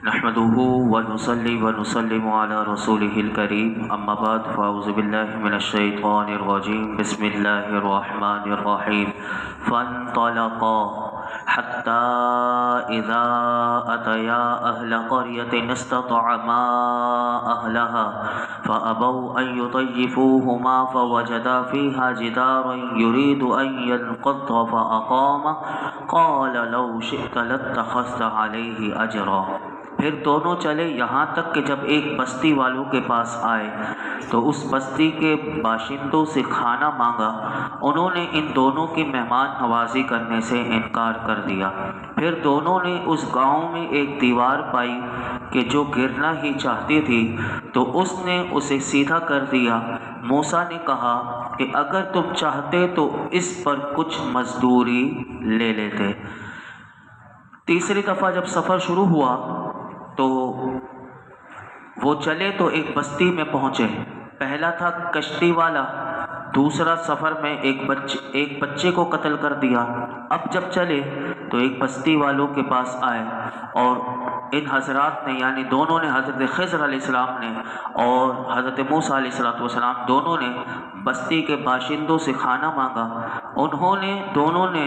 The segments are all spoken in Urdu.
نحمده ونصلي ونسلم على رسوله الكريم اما بعد فاعوذ بالله من الشيطان الرجيم بسم الله الرحمن الرحيم فانطلقا حتى اذا اتيا اهل قرية استطعما اهلها فابوا ان يضيفوهما فوجدا فيها جدارا يريد ان ينقض فاقامه قال لو شئت لاتخذت عليه اجرا۔ پھر دونوں چلے یہاں تک کہ جب ایک بستی والوں کے پاس آئے تو اس بستی کے باشندوں سے کھانا مانگا۔ انہوں نے ان دونوں کی مہمان نوازی کرنے سے انکار کر دیا۔ پھر دونوں نے اس گاؤں میں ایک دیوار پائی کہ جو گرنا ہی چاہتی تھی تو اس نے اسے سیدھا کر دیا۔ موسیٰ نے کہا کہ اگر تم چاہتے تو اس پر کچھ مزدوری لے لیتے۔ تیسری دفعہ جب سفر شروع ہوا تو وہ چلے تو ایک بستی میں پہنچے۔ پہلا تھا کشتی والا، دوسرا سفر میں ایک بچے کو قتل کر دیا۔ اب جب چلے تو ایک بستی والوں کے پاس آئے اور ان حضرات نے یعنی دونوں نے، حضرت خضر علیہ السلام نے اور حضرت موسیٰ علیہ السلام دونوں نے بستی کے باشندوں سے کھانا مانگا۔ دونوں نے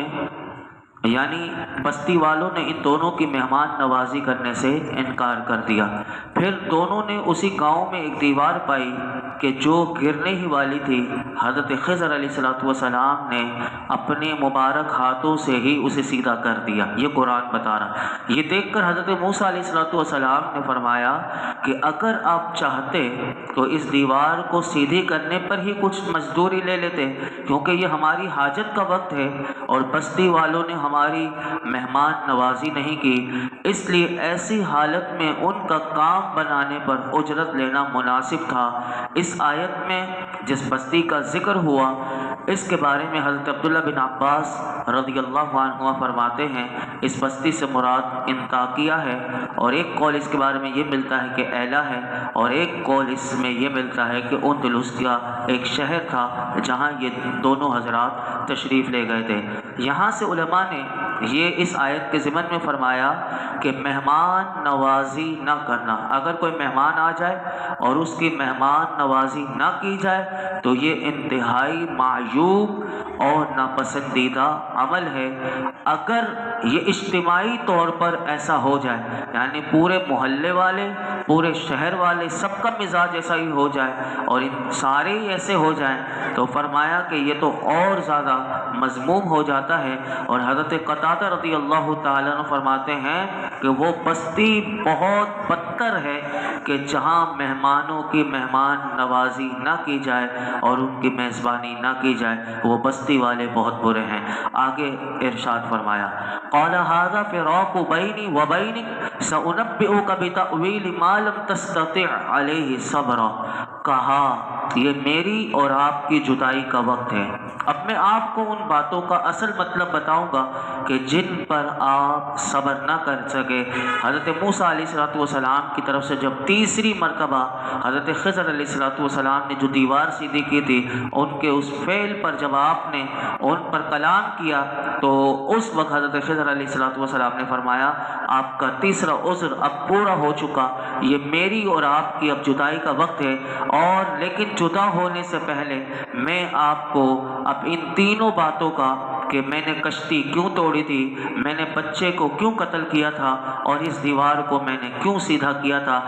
یعنی بستی والوں نے ان دونوں کی مہمان نوازی کرنے سے انکار کر دیا۔ پھر دونوں نے اسی گاؤں میں ایک دیوار پائی کہ جو گرنے ہی والی تھی۔ حضرت خضر علیہ السلام نے اپنے مبارک ہاتھوں سے ہی اسے سیدھا کر دیا۔ یہ قرآن بتا رہا۔ یہ دیکھ کر حضرت موسیٰ علیہ السلام نے فرمایا کہ اگر آپ چاہتے تو اس دیوار کو سیدھی کرنے پر ہی کچھ مزدوری لے لیتے، کیونکہ یہ ہماری حاجت کا وقت ہے اور بستی والوں نے ہماری مہمان نوازی نہیں کی، اس لیے ایسی حالت میں ان کا کام بنانے پر اجرت لینا مناسب تھا۔ اس آیت میں جس بستی کا ذکر ہوا اس کے بارے میں حضرت عبداللہ بن عباس رضی اللہ عنہ فرماتے ہیں اس بستی سے مراد انطاکیہ ہے، اور ایک قول اس کے بارے میں یہ ملتا ہے کہ ایلا ہے، اور ایک قول اس میں یہ ملتا ہے کہ اندلسیہ ایک شہر تھا جہاں یہ دونوں حضرات تشریف لے گئے تھے۔ یہاں سے علماء نے یہ اس آیت کے ضمن میں فرمایا کہ مہمان نوازی نہ کرنا، اگر کوئی مہمان آ جائے اور اس کی مہمان نوازی نہ کی جائے تو یہ انتہائی معیوب اور ناپسندیدہ عمل ہے۔ اگر یہ اجتماعی طور پر ایسا ہو جائے یعنی پورے محلے والے، پورے شہر والے سب کا مزاج ایسا ہی ہو جائے اور ان سارے ہی ایسے ہو جائیں تو فرمایا کہ یہ تو اور زیادہ مذموم ہو جاتا ہے۔ اور حضرت قتادہ رضی اللہ تعالیٰ عنہ فرماتے ہیں کہ وہ بستی بہت بدتر ہے کہ جہاں مہمانوں کی مہمان نوازی نہ کی جائے اور ان کی میزبانی نہ کی جائے، وہ بستی والے بہت برے ہیں۔ آگے ارشاد فرمایا قال هذا فراق بینی و بینک سأنبئک بتأویل ما لم تستطع علیہ صبرا۔ کہا یہ میری اور آپ کی جدائی کا وقت ہے، اب میں آپ کو ان باتوں کا اصل مطلب بتاؤں گا کہ جن پر آپ صبر نہ کر سکے۔ حضرت موسیٰ علیہ السلام کی طرف سے جب تیسری مرتبہ حضرت خضر علیہ السلام نے جو دیوار سیدھی کی تھی ان کے اس فعل پر جب آپ نے ان پر کلام کیا تو اس وقت حضرت خضر علیہ السلام نے فرمایا آپ کا تیسرا عذر اب پورا ہو چکا، یہ میری اور آپ کی اب جدائی کا وقت ہے، اور لیکن جدا ہونے سے پہلے میں آپ کو اب ان تینوں باتوں کا کہ میں نے کشتی کیوں توڑی تھی، میں نے بچے کو کیوں قتل کیا تھا اور اس دیوار کو میں نے کیوں سیدھا کیا تھا،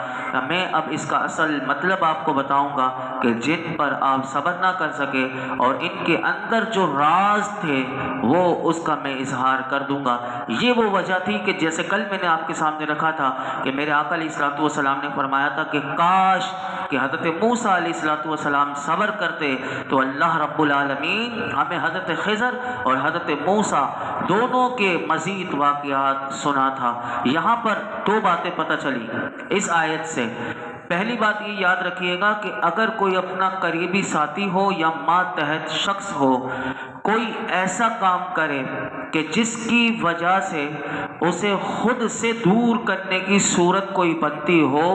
میں اب اس کا اصل مطلب آپ کو بتاؤں گا کہ جن پر آپ صبر نہ کر سکے اور ان کے اندر جو راز تھے وہ اس کا میں اظہار کر دوں گا۔ یہ وہ وجہ تھی کہ جیسے کل میں نے آپ کے سامنے رکھا تھا کہ میرے آقا علیہ السلام نے فرمایا تھا کہ کاش کہ حضرت موسیٰ علیہ السلام صبر کرتے تو اللہ رب العالمین ہمیں حضرت خضر اور حضرت موسیٰ دونوں کے مزید واقعات سنا تھا۔ یہاں پر دو باتیں پتہ چلی اس آیت سے۔ پہلی بات یہ یاد رکھیے گا کہ اگر کوئی اپنا قریبی ساتھی ہو یا ماتحت شخص ہو، کوئی ایسا کام کرے کہ جس کی وجہ سے اسے خود سے دور کرنے کی صورت کوئی بنتی ہو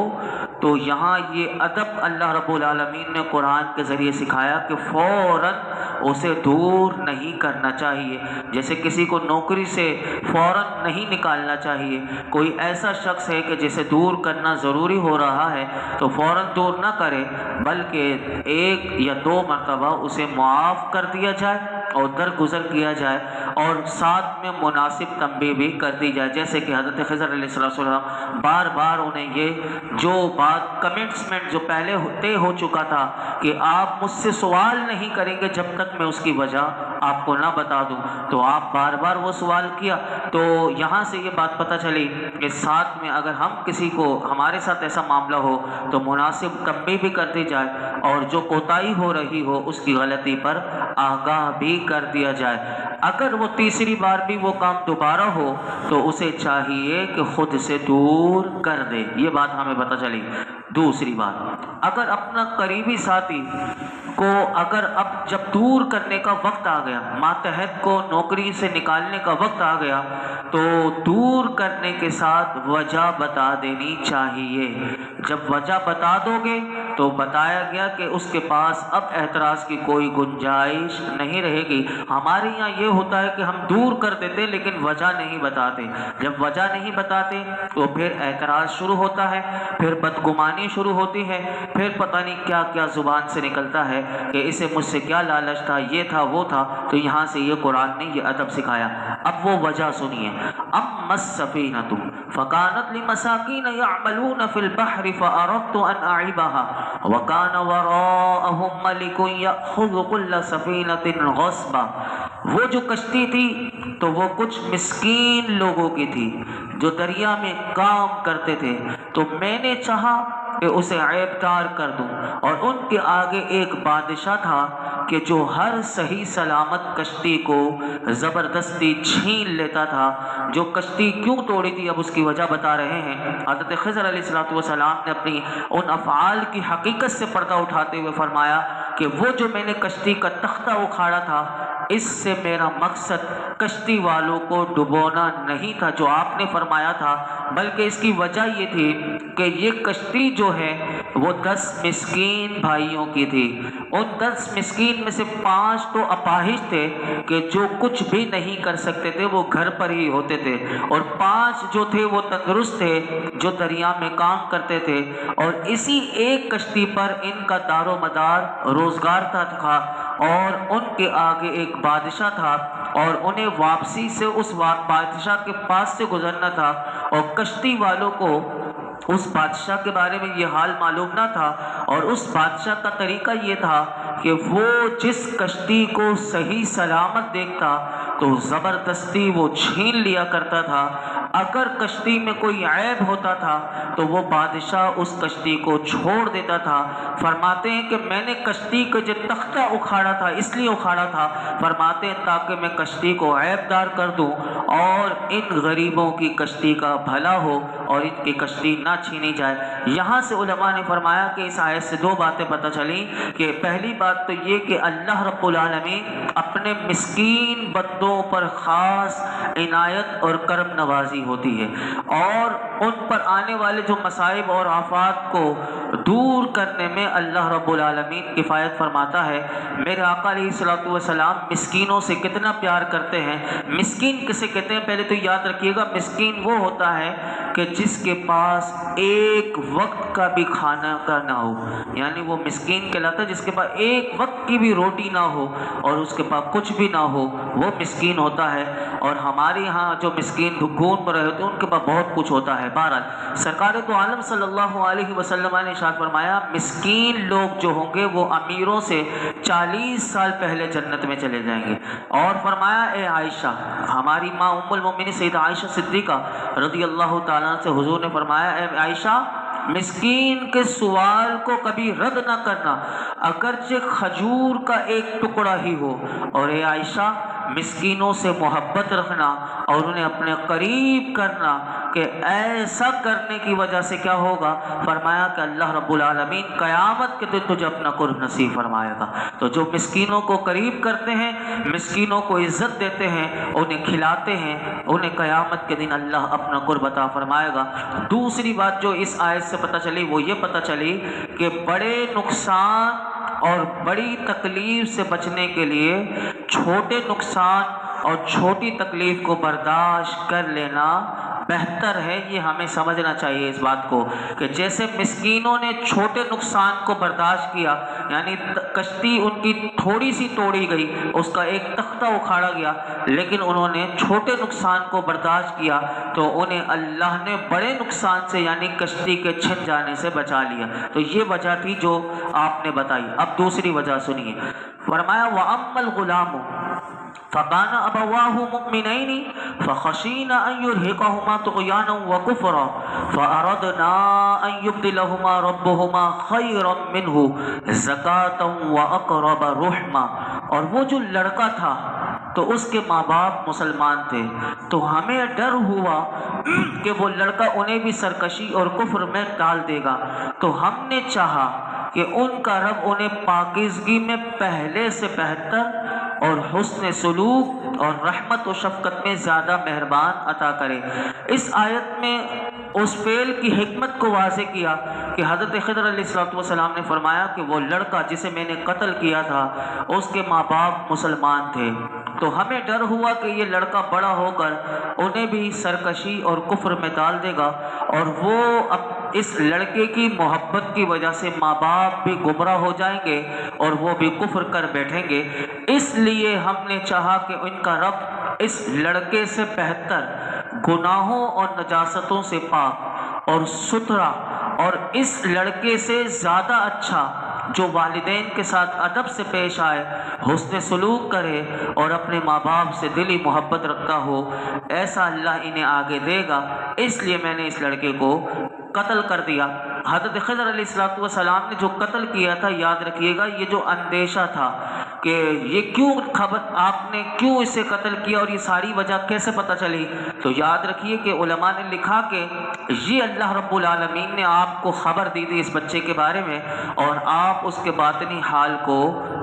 تو یہاں یہ ادب اللہ رب العالمین نے قرآن کے ذریعے سکھایا کہ فوراً اسے دور نہیں کرنا چاہیے، جیسے کسی کو نوکری سے فوراً نہیں نکالنا چاہیے۔ کوئی ایسا شخص ہے کہ جسے دور کرنا ضروری ہو رہا ہے تو فوراً دور نہ کرے، بلکہ 1 یا 2 مرتبہ اسے معاف کر دیا جائے اور درگزر کیا جائے، اور ساتھ میں مناسب تنبیہ بھی کر دی جائے، جیسے کہ حضرت خضر علیہ السلام بار بار انہیں یہ جو بات کمٹمنٹ جو پہلے طے ہو چکا تھا کہ آپ مجھ سے سوال نہیں کریں گے جب تک میں اس کی وجہ آپ کو نہ بتا دوں، تو آپ بار بار وہ سوال کیا۔ تو یہاں سے یہ بات پتہ چلی کہ ساتھ میں اگر ہم کسی کو ہمارے ساتھ ایسا معاملہ ہو تو مناسب تنبیہ بھی کر دی جائے، اور جو کوتاہی ہو رہی ہو اس کی غلطی پر آگاہ بھی کر دیا جائے۔ اگر وہ تیسری بار بھی وہ کام دوبارہ ہو تو اسے چاہیے کہ خود سے دور کر دے۔ یہ بات ہمیں پتہ چلی۔ دوسری بات، اگر اپنا قریبی ساتھی کو اگر اب جب دور کرنے کا وقت آ گیا، ماتحت کو نوکری سے نکالنے کا وقت آ گیا، تو دور کرنے کے ساتھ وجہ بتا دینی چاہیے۔ جب وجہ بتا دو گے تو بتایا گیا کہ اس کے پاس اب اعتراض کی کوئی گنجائش نہیں رہے گی۔ ہمارے یہاں یہ ہوتا ہے کہ ہم دور کر دیتے لیکن وجہ نہیں بتاتے۔ جب وجہ نہیں بتاتے تو پھر اعتراض شروع ہوتا ہے، پھر بدگمانی شروع ہوتی ہے، پھر پتہ نہیں کیا کیا زبان سے نکلتا ہے کہ اسے مجھ سے کیا لالچ تھا، یہ تھا وہ تھا۔ تو یہاں سے یہ قرآن نے یہ ادب سکھایا۔ اب وہ وجہ سنیے، اما السفینۃ فکانت لمساکین یعملون فی البحر فاردت ان اعیبها وکان وراءہم ملک یأخذ کل سفینۃ غصبا۔ وہ جو کشتی تھی تو وہ کچھ مسکین لوگوں کی تھی جو دریا میں کام کرتے تھے، تو میں نے چاہا کہ اسے عیب دار کر دوں، اور ان کے آگے ایک بادشاہ تھا کہ جو ہر صحیح سلامت کشتی کو زبردستی چھین لیتا تھا۔ جو کشتی کیوں توڑی تھی اب اس کی وجہ بتا رہے ہیں۔ حضرت خضر علیہ السلام نے اپنی ان افعال کی حقیقت سے پردہ اٹھاتے ہوئے فرمایا کہ وہ جو میں نے کشتی کا تختہ اکھاڑا تھا، اس سے میرا مقصد کشتی والوں کو ڈبونا نہیں تھا جو آپ نے فرمایا تھا، بلکہ اس کی وجہ یہ تھی کہ یہ کشتی جو ہے وہ 10 مسکین بھائیوں کی تھی۔ ان 10 مسکین میں سے 5 تو اپاہج تھے کہ جو کچھ بھی نہیں کر سکتے تھے، وہ گھر پر ہی ہوتے تھے، اور 5 جو تھے وہ تندرست تھے جو دریا میں کام کرتے تھے، اور اسی ایک کشتی پر ان کا دار و مدار روزگار تھا، اور ان کے آگے ایک بادشاہ تھا اور انہیں واپسی سے اس بادشاہ کے پاس سے گزرنا تھا، اور کشتی والوں کو اس بادشاہ کے بارے میں یہ حال معلوم نہ تھا، اور اس بادشاہ کا طریقہ یہ تھا کہ وہ جس کشتی کو صحیح سلامت دیکھتا تو زبردستی وہ چھین لیا کرتا تھا۔ اگر کشتی میں کوئی عیب ہوتا تھا تو وہ بادشاہ اس کشتی کو چھوڑ دیتا تھا۔ فرماتے ہیں کہ میں نے کشتی کو جو تختہ اکھاڑا تھا اس لیے اکھاڑا تھا، فرماتے ہیں تاکہ میں کشتی کو عیب دار کر دوں اور ان غریبوں کی کشتی کا بھلا ہو اور ان کی کشتی نہ چھینی جائے۔ یہاں سے علماء نے فرمایا کہ اس آیت سے 2 باتیں پتہ چلیں کہ پہلی بات تو یہ کہ اللہ رب العالمین اپنے مسکین بندوں پر خاص عنایت اور کرم نوازی ہوتی ہے، اور ان پر آنے والے جو مصائب اور آفات کو دور کرنے میں اللہ رب العالمین کفایت فرماتا ہے۔ میرے آقا علیہ الصلوۃ والسلام مسکینوں سے کتنا پیار کرتے ہیں۔ مسکین کسے کہتے ہیں پہلے تو یاد رکھیے گا، مسکین وہ ہوتا ہے کہ جس کے پاس ایک وقت کا بھی کھانا کا نہ ہو، یعنی وہ مسکین کہلاتا ہے جس کے پاس ایک وقت کی بھی روٹی نہ ہو اور اس کے پاس کچھ بھی نہ ہو، وہ مسکین ہوتا ہے۔ اور ہمارے ہاں جو مسکین ڈھکون پر رہے ہوتے ہیں ان کے پاس بہت کچھ ہوتا ہے۔ بہرحال سرکار تو عالم صلی اللہ علیہ وسلم نے ارشاد فرمایا مسکین لوگ جو ہوں گے وہ امیروں سے 40 سال پہلے جنت میں چلے جائیں گے۔ اور فرمایا اے عائشہ، ہماری ماں ام المومنین سیدہ عائشہ صدیقہ رضی اللہ تعالیٰ سے حضور نے فرمایا اے عائشہ، مسکین کے سوال کو کبھی رد نہ کرنا، اگرچہ کھجور کا ایک ٹکڑا ہی ہو۔ اور اے عائشہ، مسکینوں سے محبت رکھنا اور انہیں اپنے قریب کرنا کہ ایسا کرنے کی وجہ سے کیا ہوگا؟ فرمایا کہ اللہ رب العالمین قیامت کے دن تجھے اپنا قرب نصیب فرمائے گا۔ تو جو مسکینوں کو قریب کرتے ہیں، مسکینوں کو عزت دیتے ہیں، انہیں کھلاتے ہیں، انہیں قیامت کے دن اللہ اپنا قرب عطا فرمائے گا۔ دوسری بات جو اس آیت سے پتہ چلی وہ یہ پتہ چلی کہ بڑے نقصان اور بڑی تکلیف سے بچنے کے لیے چھوٹے نقصان اور چھوٹی تکلیف کو برداشت کر لینا بہتر ہے۔ یہ ہمیں سمجھنا چاہیے اس بات کو کہ جیسے مسکینوں نے چھوٹے نقصان کو برداشت کیا، یعنی کشتی ان کی تھوڑی سی توڑی گئی، اس کا ایک تختہ اکھاڑا گیا، لیکن انہوں نے چھوٹے نقصان کو برداشت کیا تو انہیں اللہ نے بڑے نقصان سے یعنی کشتی کے چھن جانے سے بچا لیا۔ تو یہ وجہ تھی جو آپ نے بتائی۔ اب دوسری وجہ سنیے، فرمایا وَأَمَّا الْغُلَامُ فَكَانَ أَبَوَاهُ مُؤْمِنَيْنِ فَخَشِينَا أَن يُرْهِقَهُمَا طُغْيَانًا وَكُفْرًا فَأَرَدْنَا أَن يُبْدِلَهُمَا رَبُّهُمَا خَيْرًا مِّنْهُ زَكَاةً وَأَقْرَبَ رُحْمًا۔ اور وہ جو لڑکا تھا تو اس کے ماں باپ مسلمان تھے، تو ہمیں ڈر ہوا کہ وہ لڑکا انہیں بھی سرکشی اور کفر میں ڈال دے گا، تو ہم نے چاہا کہ ان کا رب انہیں پاکیزگی میں پہلے سے بہتر اور حسن سلوک اور رحمت و شفقت میں زیادہ مہربان عطا کرے۔ اس آیت میں اس فعل کی حکمت کو واضح کیا کہ حضرت خضر علیہ السلام نے فرمایا کہ وہ لڑکا جسے میں نے قتل کیا تھا اس کے ماں باپ مسلمان تھے، تو ہمیں ڈر ہوا کہ یہ لڑکا بڑا ہو کر انہیں بھی سرکشی اور کفر میں ڈال دے گا، اور وہ اب اس لڑکے کی محبت کی وجہ سے ماں باپ بھی گمراہ ہو جائیں گے اور وہ بھی کفر کر بیٹھیں گے۔ اس لیے ہم نے چاہا کہ ان کا رب اس لڑکے سے بہتر، گناہوں اور نجاستوں سے پاک اور ستھرا، اور اس لڑکے سے زیادہ اچھا جو والدین کے ساتھ ادب سے پیش آئے، حسن سلوک کرے اور اپنے ماں باپ سے دلی محبت رکھتا ہو، ایسا اللہ انہیں آگے دے گا، اس لیے میں نے اس لڑکے کو قتل کر دیا۔ حضرت خضر علیہ السلام نے جو قتل کیا تھا، یاد رکھیے گا یہ جو اندیشہ تھا کہ یہ کیوں خبر آپ نے کیوں اسے قتل کیا اور یہ ساری وجہ کیسے پتہ چلی، تو یاد رکھیے کہ علماء نے لکھا کہ یہ اللہ رب العالمین نے آپ کو خبر دی تھی اس بچے کے بارے میں، اور آپ اس کے باطنی حال کو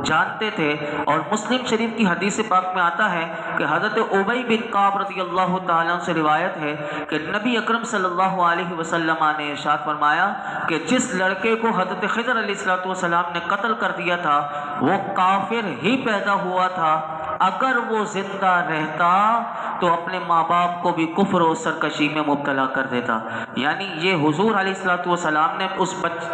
جانتے تھے۔ اور مسلم شریف کی حدیث پاک میں آتا ہے کہ حضرت ابی بن کعب رضی اللہ تعالیٰ عنہ سے روایت ہے کہ نبی اکرم صلی اللہ علیہ وسلم نے ارشاد فرمایا کہ جس لڑکے کو حضرت خضر علیہ السلام نے قتل کر دیا تھا وہ کافر ہی پیدا ہوا تھا، اگر وہ زندہ رہتا تو اپنے ماں باپ کو بھی کفر و سرکشی میں مبتلا کر دیتا۔ یعنی یہ حضور علیہ السلام نے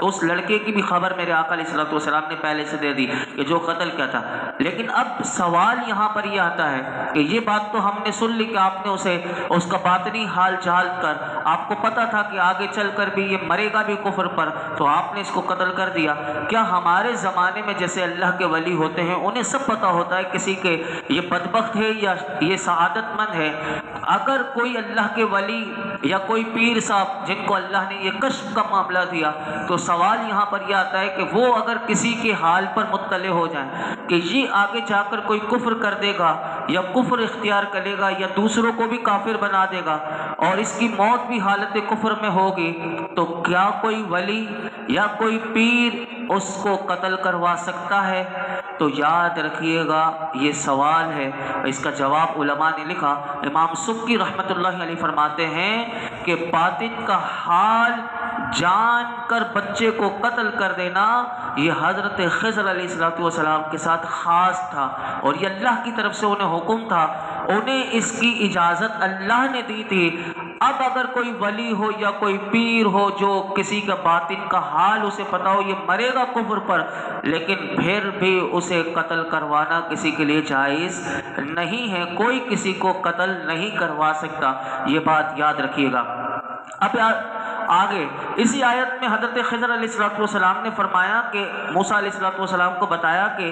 اس لڑکے کی بھی خبر میرے آقا علیہ السلام نے پہلے سے دے دی کہ جو قتل کیا تھا۔ لیکن اب سوال یہاں پر یہ آتا ہے کہ یہ بات تو ہم نے سن لی کہ آپ نے اسے اس کا باطنی حال جان کر آپ کو پتا تھا کہ آگے چل کر بھی یہ مرے گا بھی کفر پر، تو آپ نے اس کو قتل کر دیا۔ کیا ہمارے زمانے میں جیسے اللہ کے ولی ہوتے ہیں انہیں سب پتا ہوتا ہے کسی کے یہ بدبخت ہے یا یہ سعادت مند ہے؟ اگر کوئی اللہ کے ولی یا کوئی پیر صاحب جن کو اللہ نے یہ کشف کا معاملہ دیا، تو سوال یہاں پر یہ آتا ہے کہ وہ اگر کسی کے حال پر مطلع ہو جائیں کہ یہ آگے جا کر کوئی کفر کر دے گا یا کفر اختیار کرے گا یا دوسروں کو بھی کافر بنا دے گا اور اس کی موت بھی حالت کفر میں ہوگی، تو کیا کوئی ولی یا کوئی پیر اس کو قتل کروا سکتا ہے؟ تو یاد رکھیے گا یہ سوال ہے، اس کا جواب علماء نے لکھا۔ امام سبکی رحمۃ اللہ علیہ فرماتے ہیں کہ باطن کا حال جان کر بچے کو قتل کر دینا یہ حضرت خضر علیہ السلام کے ساتھ خاص تھا، اور یہ اللہ کی طرف سے انہیں حکم تھا، انہیں اس کی اجازت اللہ نے دی تھی۔ اب اگر کوئی ولی ہو یا کوئی پیر ہو جو کسی کا باطن کا حال اسے پتا ہو یہ مرے گا کفر پر، لیکن پھر بھی اسے قتل کروانا کسی کے لیے جائز نہیں ہے، کوئی کسی کو قتل نہیں کروا سکتا، یہ بات یاد رکھیے گا۔ اب آگے اسی آیت میں حضرت خضر علیہ السلام نے فرمایا کہ موسیٰ علیہ السلام کو بتایا کہ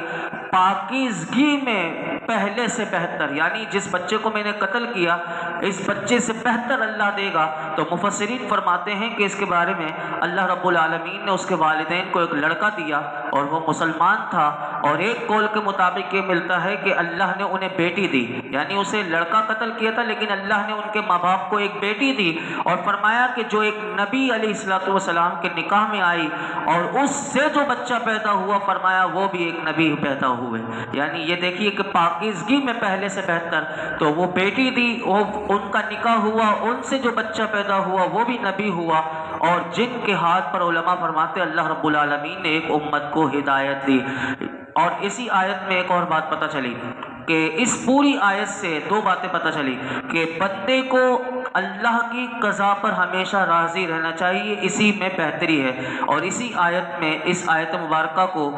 پاکیزگی میں پہلے سے بہتر، یعنی جس بچے کو میں نے قتل کیا اس بچے سے بہتر اللہ دے گا۔ تو مفسرین فرماتے ہیں کہ اس کے بارے میں اللہ رب العالمین نے اس کے والدین کو ایک لڑکا دیا اور وہ مسلمان تھا، اور ایک قول کے مطابق یہ ملتا ہے کہ اللہ نے انہیں بیٹی دی، یعنی اسے لڑکا قتل کیا تھا لیکن اللہ نے ان کے ماں باپ کو ایک بیٹی دی، اور فرمایا کہ جو ایک نبی علیہ السلام کے نکاح میں آئی اور اس سے جو بچہ پیدا ہوا، فرمایا وہ بھی ایک نبی پیدا ہوئے۔ یعنی یہ دیکھیے کہ پاکیزگی میں پہلے سے بہتر، تو وہ بیٹی دی، وہ ان کا نکاح ہوا، ان سے جو بچہ پیدا ہوا وہ بھی نبی ہوا، اور جن کے ہاتھ پر علماء فرماتے اللہ رب العالمین نے ایک امت کو ہدایت دی۔ اور اسی آیت میں ایک اور بات پتہ چلی کہ اس پوری آیت سے دو باتیں پتہ چلی کہ بندے کو اللہ کی قضا پر ہمیشہ راضی رہنا چاہیے، اسی میں بہتری ہے۔ اور اسی آیت میں، اس آیت مبارکہ کو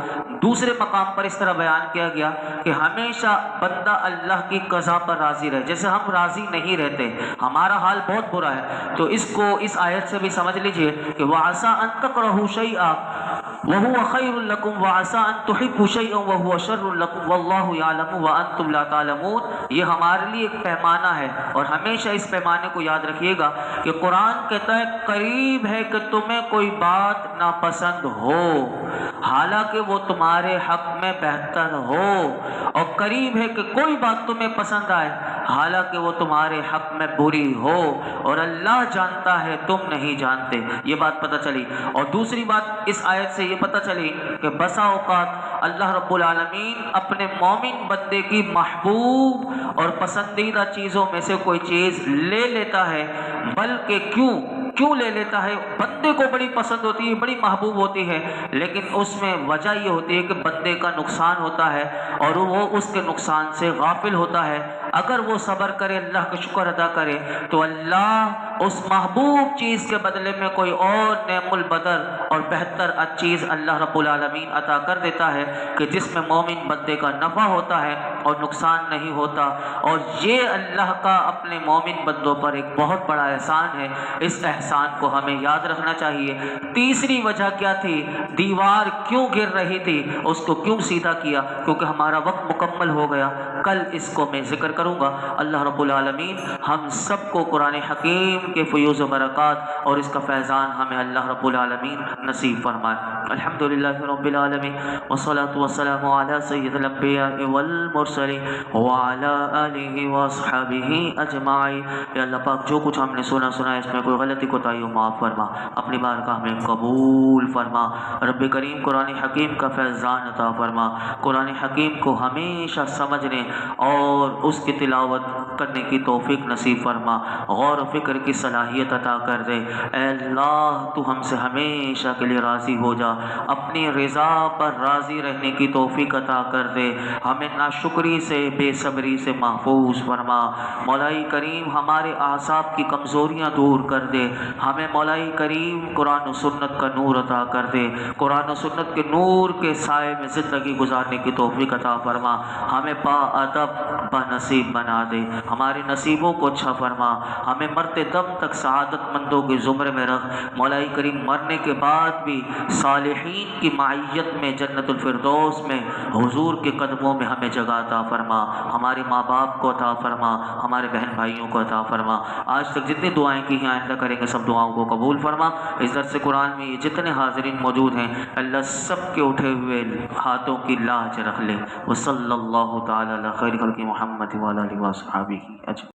دوسرے مقام پر اس طرح بیان کیا گیا کہ ہمیشہ بندہ اللہ کی قضا پر راضی رہے۔ جیسے ہم راضی نہیں رہتے، ہمارا حال بہت برا ہے، تو اس کو اس آیت سے بھی سمجھ لیجئے کہ وَعَسَىٰ أَن تَكْرَهُوا شَيْئًا وَهُوَ خَيْرٌ لَكُمْ وَعَسَىٰ أَن تُحِبُّوا شَيْئًا وَهُوَ شَرٌّ لَكُمْ وَاللَّهُ يَعْلَمُ وَأَنتُمْ لَا تَعْلَمُونَ۔ یہ ہمارے لیے ایک پیمانہ ہے، اور ہمیشہ اس پیمانے کو یاد رکھیے گا کہ قرآن کہتا ہے قریب ہے کہ تمہیں کوئی بات ناپسند ہو حالانکہ وہ تمہارے حق میں بہتر ہو، اور قریب ہے کہ کوئی بات تمہیں پسند آئے حالانکہ وہ تمہارے حق میں بری ہو، اور اللہ جانتا ہے تم نہیں جانتے۔ یہ بات پتہ چلی۔ اور دوسری بات اس آیت سے یہ پتہ چلی کہ بسا اوقات اللہ رب العالمین اپنے مومن بندے کی محبوب اور پسندیدہ چیزوں میں سے کوئی چیز لے لیتا ہے، بلکہ کیوں لے لیتا ہے؟ بندے کو بڑی پسند ہوتی ہے، بڑی محبوب ہوتی ہے، لیکن اس میں وجہ یہ ہوتی ہے کہ بندے کا نقصان ہوتا ہے اور وہ اس کے نقصان سے غافل ہوتا ہے۔ اگر وہ صبر کرے، اللہ کا شکر ادا کرے، تو اللہ اس محبوب چیز کے بدلے میں کوئی اور نعم البدر اور بہتر چیز اللہ رب العالمین عطا کر دیتا ہے کہ جس میں مومن بندے کا نفع ہوتا ہے اور نقصان نہیں ہوتا۔ اور یہ اللہ کا اپنے مومن بندوں پر ایک بہت بڑا احسان ہے، اس احسان کو ہمیں یاد رکھنا چاہیے۔ تیسری وجہ کیا تھی؟ دیوار کیوں گر رہی تھی، اس کو کیوں سیدھا کیا؟ کیونکہ ہمارا وقت مکمل ہو گیا، کل اس کو میں ذکر کروں گا۔ اللہ رب العالمین ہم سب کو قرآن حکیم کے فیوز و برکات اور اس کا فیضان ہمیں اللہ رب العالمین نصیب فرمائے۔ الحمدللہ رب العالمین والصلاة والسلام علی سید الانبیاء والمرسلین وعلی آلہ واصحابہ اجمعین۔ یا اللہ پاک جو کچھ ہم نے سنا اس میں کوئی غلطی کوتاہی ہو معاف فرما، اپنی بارگاہ میں قبول فرما۔ رب کریم قرآن حکیم کا فیضان عطا فرما، قرآن حکیم کو ہمیشہ سمجھنے اور اس کی تلاوت کرنے کی توفیق نصیب فرما، غور و فکر کی صلاحیت عطا کر دے۔ اے اللہ تو ہم سے ہمیشہ کے لیے راضی ہو جا، اپنی رضا پر راضی رہنے کی توفیق عطا کر دے، ہمیں ناشکری سے، بے صبری سے محفوظ فرما۔ مولائی کریم ہمارے اعصاب کی کمزوریاں دور کر دے، ہمیں مولائی کریم قرآن و سنت کا نور عطا کر دے، قرآن و سنت کے نور کے سائے میں زندگی گزارنے کی توفیق عطا فرما، ہمیں با ادب با نصیب بنا دے، ہمارے نصیبوں کو اچھا فرما، ہمیں مرتے دم تک سعادت مندوں کے زمرے میں رکھ۔ مولائی کریم مرنے کے بعد بھی صالحین کی معیت میں جنت الفردوس میں حضور کے قدموں میں ہمیں جگہ عطا فرما، ہمارے ماں باپ کو عطا فرما، ہمارے بہن بھائیوں کو عطا فرما۔ آج تک جتنی دعائیں کی ہیں آئندہ کریں گے سب دعاؤں کو قبول فرما۔ اس درس قرآن میں یہ جتنے حاضرین موجود ہیں اللہ سب کے اٹھے ہوئے ہاتھوں کی لاج رکھ لے۔ وصلی اللہ تعالی علی خیر خلق محمد وعلی آلہ وصحبہ اجمعین۔